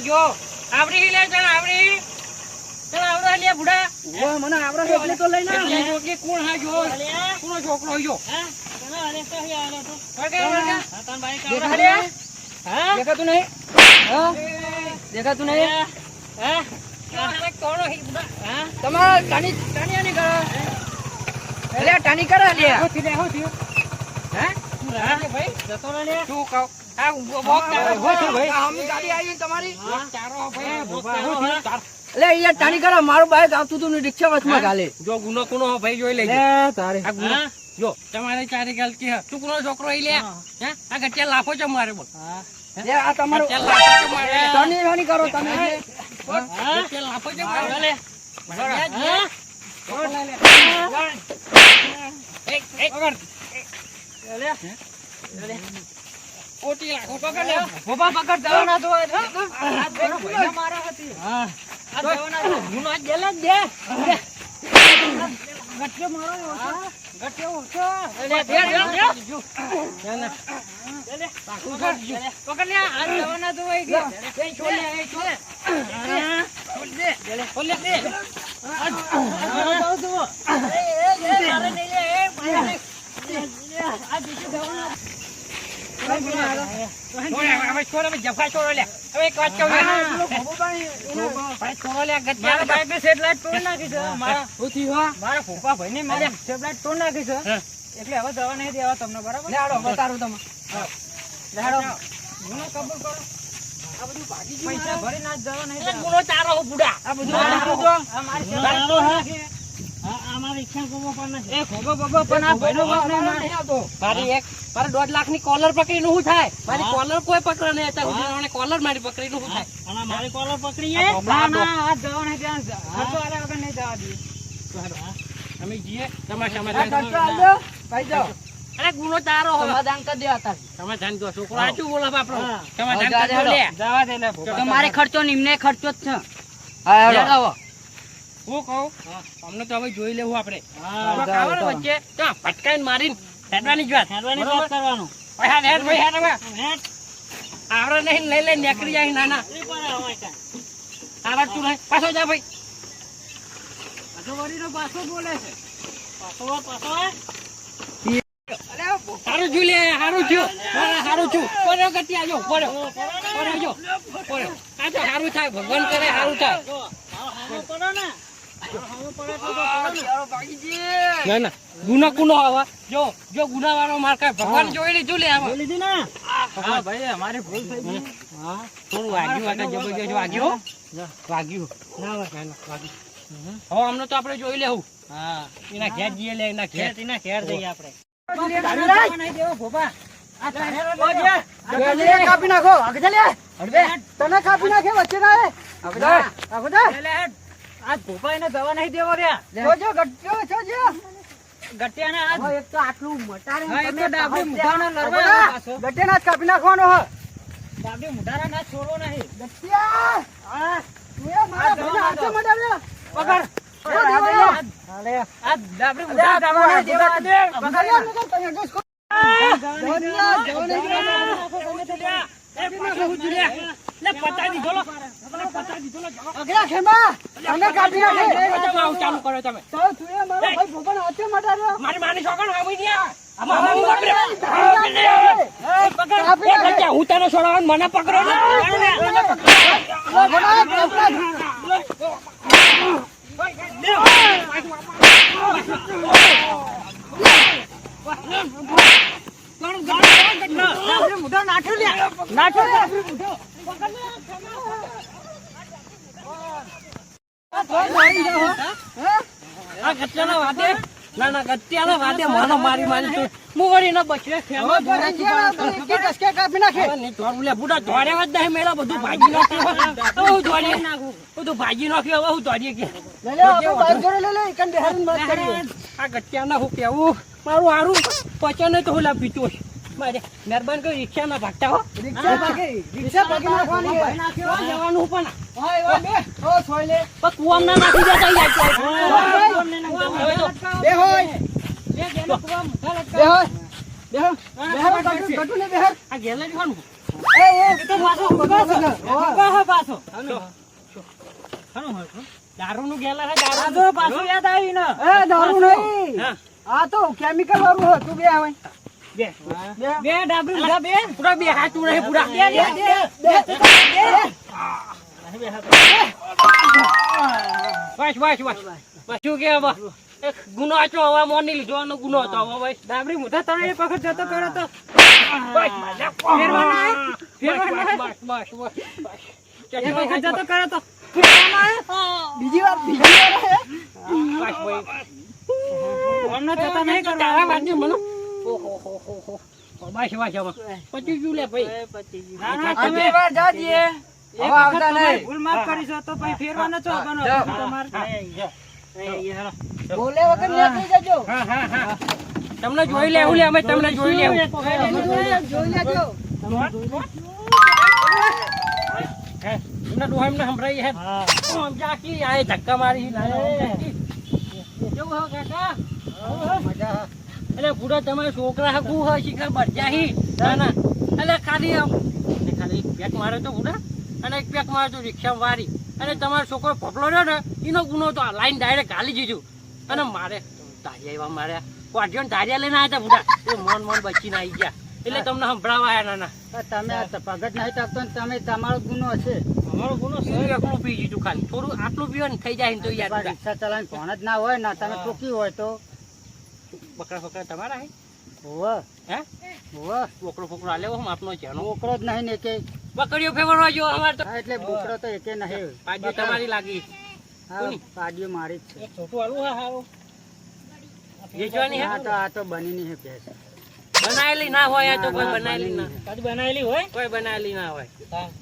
જો આવડી લે ચલ આવડી ચલ આવડા લે બુડા ઓ મને આવડા એટલે તો લઈને એટલે કોણ હા જો કોનો છોકરો જો હા ચલો અરે તો હી આલો તો વળગા હા તન ભાઈ કાવડા લે હા દેખાતું નહીં હા દેખાતું નહીં હા અરે કોનો હી બુડા હા તમાર ટાણી કરો અરે ટાણી કરે લે હો થયું હે ભાઈ જતો લે શું કહું આ બોક તારો હો થયું ભાઈ આમ ગાડી આવી તમારી તારો ભાઈ બોક તારો એટલે અહીંયા ટાણી કરો મારું બાઈક આવતું તું રિક્ષા વચમાં ગાલે જો ગુનો કોનો ભાઈ જોઈ લેજે તારે આ ગુનો જો તમારે ચારે ગલતી હે તું કોનો છોકરો ઈ લે હે આ ગટિયા લાફો છે મારે બોલ લે આ તમારું ગટિયા લાફો છે મારે ટાણી કરો તમે ગટિયા લાફો છે મારે લે ઓટી લાખો પકડ લે બોબા પકડ જવાના તો મારા હતી હા આ જવાના ગુનો જેલ જ દે ગટિયો મારો ગટિયો ઓછો લે દે પકડ લે આ જવાના તો વઈ ગયા એ છોડ લે એ છોડ દે છોડ લે દે આ તો મારે નહીં લે એ આ દીકરી જવાના છોડ હવે જફા છોડો લે હવે એક વાત કહું છોડો લે ગટિયા ભાઈ બે સેટલાઇટ તોડ નાખી છે મારા ઉથી હો મારા ફોફા ભાઈને મેં સેટલાઇટ તોડ નાખી છે એટલે હવે જવા નહીં દેવા તમને બરાબર લેડો બતારું તમે લેડો ગુનો કબૂલ કરો આ બધું ભાગી ગયું પૈસા ભરી ના જવા નહીં એટલે ગુનો તારો હો બુડા આ બધું તારો જો આ મારી તારો હે આ મારી ઈચ્છા કોમો પણ નથી એ ખોબો બબો પણ આ ભાઈનો વાત નહીં આવતો મારી એક મારે 1.5 લાખની કોલર પકડીનું શું થાય મારી કોલર કોઈ પકડે નહીં હતા ઉજળાને કોલર મારી પકડીનું શું થાય અને મારી કોલર પકડીએ ના ના આ જવા નહીં ત્યાં હતો આરે વગર નહીં જવા દઈએ અમે જીએ તમારા સમાધાન ભાઈ જાઓ અરે ગુનો તારો હો સમાધાન કરી દે હતા સમાધાન જો છોકરો આચું બોલા બાપરો સમાધાન કરી લે જવા દે લે તમારે ખર્ચો નિમને ખર્ચો જ છે હા હેડો હું કહું અમને તો હવે જોઈ લેવું આપણે હા વચ્ચે તો ફટકાઈને મારીને હેડવાની જ વાત કરવાનું હેડ હેડ ભાઈ હેડ હવે આવડે નહીં લઈ લઈ નીકળી જાય નાના આવડતું નહીં પાછો જા ભાઈ પાછો વળીનો પાછો બોલે છે પાછો સારું જોઈ લે સારું થયું સારું થયું પડ્યો ગતિ આજો પડ્યો જો પડ્યો આ તો સારું થાય ભગવાન કરે સારું થાય ના ના ગુના કુનો આવા જો ગુના વાળો માર કાય ભગવાન જોઈ લીધું લે આવા લીધી ને હા ભાઈ અમારી ભૂલ થઈ ગઈ હા થોડું વાગ્યું આ જબરજસ્ત વાગ્યું ના વાગ્યું હવે અમને તો આપણે જોઈ લેવું હા એના ઘેર જઈએ લે એના ઘેર જઈએ આપણે કાપી નાખો તને કાપી નાખે વચ્ચે આજ ભોપા એને દવા નહીં દેવો રે ગટિયાને આજ એક તો આટલું મટારે તમે ડાબડી મુઠાનો લરવા ગટિયાના જ કાપી નાખવાનો હ ડાબડી મુઠારા ના છોડો નહીં ગટિયા આ તું મારા ભાઈને હાથે મટાડ્યો પકડ આ ડાબડી મુઠા દવા નહીં દેવા દે ચાલુ કરો તમે મારી માની છોકરો હું તને છોડવાનું મને પકડો મારી મારી મુગડી ના બચે કાપી નાખે બુડા ધોડ્યા જ નહીં મેળા બધું ભાજી નાખ્યું બધું ભાજી નાખ્યું હવે હું ધોડીએ કે આ ગટિયા ના હું કેવું મારું હારું પચો નહીં તો હું લા પીતો મારે મહેરબાન કરી રિક્ષા ના ભાગતા હો જવાનું પણ કુવામ ના નાખી જતા આ ગેલે જવાનું એ તો પાછો ઉભા છે. ઉભા હે પાછો. દારૂનું ગેલા હે, દારૂ પાછું યાદ આવ્યું ને. એ દારૂ નહીં. હા. આ તો કેમિકલ વાળું હોય. તું બે આવે. બે ડાબરી લીધા, બે પૂરા બે હાથ ઉડે પૂરા. બસ બસ બસ બસ શું કે હવે એક ગુનો આચો હવે મોની લીધો આનો ગુનો હતો હવે ભાઈ ડાબરી મુઠા તને એક વખત જતો કર્યો તો બસ ફેરવાના બસ બસ બસ એક વખત જતો કર્યો તો બીજી વાર હે? બસ ભાઈ અમને જતા નહીં કરવા આ વાંચી મને ઓહો બસ બસ હવે પછી ગયું લે ભાઈ આ બે વાર જાજે. એક હવે આવતા વખત નહીં. ભૂલ માફ કરી છો તો પછી ફેરવાનો છો બનો જાઓ. તમારે બોલે વગર નીકળી જજો. હા હા હા તમને જોઈ લેવું લે અમે તમને જોઈ લેવું જોઈ લેજો. તમને ડોહા એમને સંભળાઈ હે આમ જાકી આય ધક્કા મારી કેવું હો કાકા મજા. એટલે પૂરા તમારા છોકરા હકુ હોય શિખર બરજાહી ના ના એટલે ખાલી આમ ખાલી પેક મારે તો પૂરા અને એક પેક મારે તો રિક્ષા વારી અને તમારો છોકરો ફફલો રહ્યો ને એનો ગુનો તો લાઈન ડાયરેક્ટ ગાલી દીધું અને મારે ધારિયા એવા માર્યા વાઢ્યો ને ધારિયા લઈને આવ્યા હતા પૂરા એ મોન બચીને આવી ગયા એટલે તમને સંભળાવા આવ્યા નાના તમે પગત નહીં takતો ને તમે તમારો ગુનો હશે. અમારો ગુનો એકલું પી દીધું ખાલી થોડું આટલું પીવો ને થઈ જાય ને તો યાર રિક્ષા ચલાવીને ભણ જ ના હોય ને તમે ટોકી હોય તો બકરા ફકરા તમારા હે હોવે હે હોવે. બોકરો ફોકરો આલે હો આપનો છે બોકડો જ નહીં ને કે બકરીઓ ફેવરવા જો અમાર તો એટલે બોકડો તો એકે નહીં. પાજો તમારી લાગી હા, પાડીઓ મારી જ છે. એક છોટું આલું હા હારું વેચવાની હે આ તો બનીની હે ભેંસ. બનાયેલી ના હોય આ તો કોઈ ના, બનાયેલી ના બનેલી પાછી બનાયેલી હોય કોઈ બનાયેલી ના હોય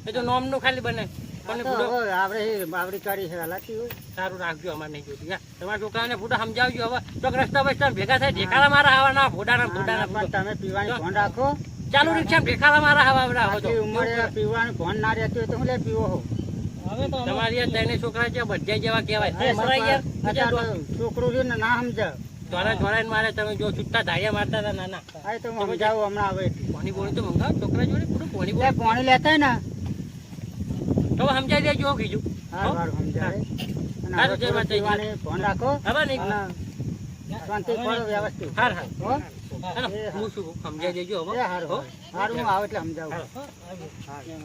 એ તો નોમ નું ખાલી બને આ પણ તો બુડો હવે આવડે બાવડી કરી છે હલાતી હોય. સારું રાખજો અમારે નહીં જોતી હા તમારા છોકરાને ફૂટા સમજાવજો હવે તો રસ્તા બસ્તા ભેગા થાય ઢેકારા મારા આવા ના ફોડાના ફોડાના પણ તમે પીવાની ભણ રાખો. ચાલુ રિક્ષા ઢેકારા મારા આવા આવો તો આટલી ઉંમરે પીવાનું ભણ ના રહેતી હોય તો હું લે પીવો હો. તમારી યાર તને છોકરા છે બધા જેવા કહેવાય મારા યાર અત્યારે તો છોકરું રહ્યું ને ના સમજાવ. ધોરા ધોરા મારે તમે જો છૂટા ધારિયા મારતા હતા નાના આ તો હું સમજાવું હમણાં આવે. પાણી બોણી તો મંગાવો છોકરા જોડે પૂરું પાણી લે પાણી લેતા ને તો સમજાઈ દેજો કીધું હારું હારું સમજાવે. અને હારું, હવે જય થોડું માતાજી. પીવાની ભણ રાખો હવે નહીં અને શાંતિ કરો વ્યવસ્થિત. હાર હાર હો? હું શું સમજાઈ દેજો એ હવે હારું હો? હારું હું આવે એટલે સમજાવું. હારું. હારું.